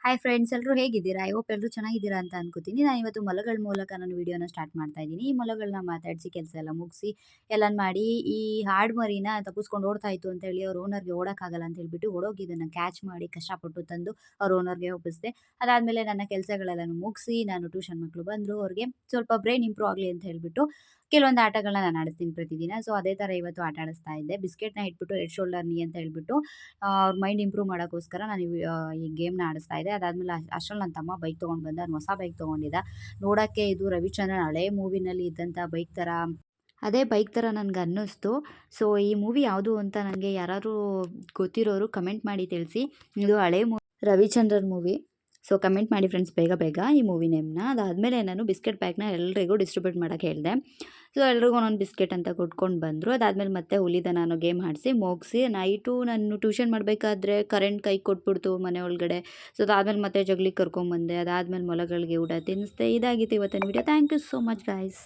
Hi friends, ಎಲ್ಲರೂ ಹೇಗಿದ್ದೀರಾ? I hope ಎಲ್ಲರೂ ಚೆನ್ನಾಗಿದ್ದೀರಾ ಅಂತ ಅನ್ಕೋತೀನಿ. ನಾನು ಇವತ್ತು ಮೊಲಗಳ ಮೂಲಕ ನಾನು ವಿಡಿಯೋನ ಸ್ಟಾರ್ಟ್ ಮಾಡ್ತಾ ಇದ್ದೀನಿ. ಈ ಮೊಲಗಳನ್ನ ಮಾತಾಡಿಸಿ ಕೆಲಸ ಎಲ್ಲ ಮುಗಿಸಿ ಎಲ್ಲಾನು ಮಾಡಿ ಈ ಹಾಡು ಮರಿನ ತಪ್ಪಿಸ್ಕೊಂಡು ಓಡ್ತಾ ಇತ್ತು ಅಂತ ಹೇಳಿ ಅವ್ರ ಓನರ್‌ಗೆ ಓಡೋಕ್ಕಾಗಲ್ಲ ಅಂತ ಹೇಳ್ಬಿಟ್ಟು ಓಡೋಗಿ ಇದನ್ನ ಕ್ಯಾಚ್ ಮಾಡಿ ಕಷ್ಟಪಟ್ಟು ತಂದು ಅವ್ರ ಓನರ್‌ಗೆ ಒಪ್ಪಿಸಿದೆ. ಅದಾದ್ಮೇಲೆ ನನ್ನ ಕೆಲಸಗಳೆಲ್ಲನೂ ಮುಗಿಸಿ ನಾನು ಟ್ಯೂಷನ್ ಮಕ್ಕಳು ಬಂದರು. ಅವ್ರಿಗೆ ಸ್ವಲ್ಪ ಬ್ರೈನ್ ಇಂಪ್ರೂವ್ ಆಗಲಿ ಅಂತ ಹೇಳ್ಬಿಟ್ಟು ಕೆಲವೊಂದು ಆಟಗಳನ್ನ ನಾನು ಆಡಿಸ್ತೀನಿ ಪ್ರತಿದಿನ. ಸೊ ಅದೇ ಥರ ಇವತ್ತು ಆಟ ಆಡಿಸ್ತಾ ಇದ್ದೆ. ಬಿಸ್ಕೆಟ್‌ನ ಇಟ್ಬಿಟ್ಟು ಹೆಡ್ ಶೋಲ್ಡರ್ ನೀ ಅಂತ ಹೇಳ್ಬಿಟ್ಟು ಅವ್ರ ಮೈಂಡ್ ಇಂಪ್ರೂವ್ ಮಾಡೋಕ್ಕೋಸ್ಕರ ನಾನು ಈ ಗೇಮ್‌ನ ಆಡಿಸ್ತಾ ಇದ್ದೆ. ಅದಾದ್ಮೇಲೆ ಅಷ್ಟ್ರಲ್ಲಿ ನನ್ನ ತಮ್ಮ ಬೈಕ್ ತೊಗೊಂಡು ಬಂದ. ಅವ್ನು ಹೊಸ ಬೈಕ್ ತೊಗೊಂಡಿದ್ದ. ನೋಡಕ್ಕೆ ಇದು ರವಿಚಂದ್ರನ್ ಹಳೆ ಮೂವಿನಲ್ಲಿ ಇದ್ದಂಥ ಬೈಕ್ ಥರ ಅದೇ ಬೈಕ್ ಥರ ನನ್ಗೆ ಅನ್ನಿಸ್ತು. ಸೊ ಈ ಮೂವಿ ಯಾವುದು ಅಂತ ನನಗೆ ಯಾರಾದ್ರು ಗೊತ್ತಿರೋರು ಕಮೆಂಟ್ ಮಾಡಿ ತಿಳಿಸಿ. ಇದು ಹಳೆ ರವಿಚಂದ್ರನ್ ಮೂವಿ. ಸೊ ಕಮೆಂಟ್ ಮಾಡಿ ಫ್ರೆಂಡ್ಸ್ ಬೇಗ ಬೇಗ ಈ ಮೂವಿ ನೇಮ್‌ನ. ಅದಾದಮೇಲೆ ನಾನು ಬಿಸ್ಕೆಟ್ ಪ್ಯಾಕ್‌ನ ಎಲ್ರಿಗೂ ಡಿಸ್ಟ್ರಿಬ್ಯೂಟ್ ಮಾಡೋಕ್ಕೆ ಹೇಳಿದೆ. ಸೊ ಎಲ್ರಿಗೂ ಒಂದೊಂದು ಬಿಸ್ಕೆಟ್ ಅಂತ ಕೊಟ್ಕೊಂಡು ಬಂದರು. ಅದಾದಮೇಲೆ ಮತ್ತೆ ಹುಲಿದ ನಾನು ಗೇಮ್ ಆಡಿಸಿ ಮುಗಿಸಿ ನೈಟು ನಾನು ಟ್ಯೂಷನ್ ಮಾಡಬೇಕಾದ್ರೆ ಕರೆಂಟ್ ಕೈಗೆ ಕೊಟ್ಬಿಡ್ತು ಮನೆ ಒಳಗಡೆ. ಸೊ ಅದಾದಮೇಲೆ ಮತ್ತೆ ಜಗ್ಲಿಗೆ ಕರ್ಕೊಂಬಂದೆ. ಅದಾದಮೇಲೆ ಮೊಲಗಳಿಗೆ ಊಟ ತಿನ್ನಿಸ್ದೆ. ಇದಾಗಿತ್ತು ಇವತ್ತಿನ video. Thank you so much guys.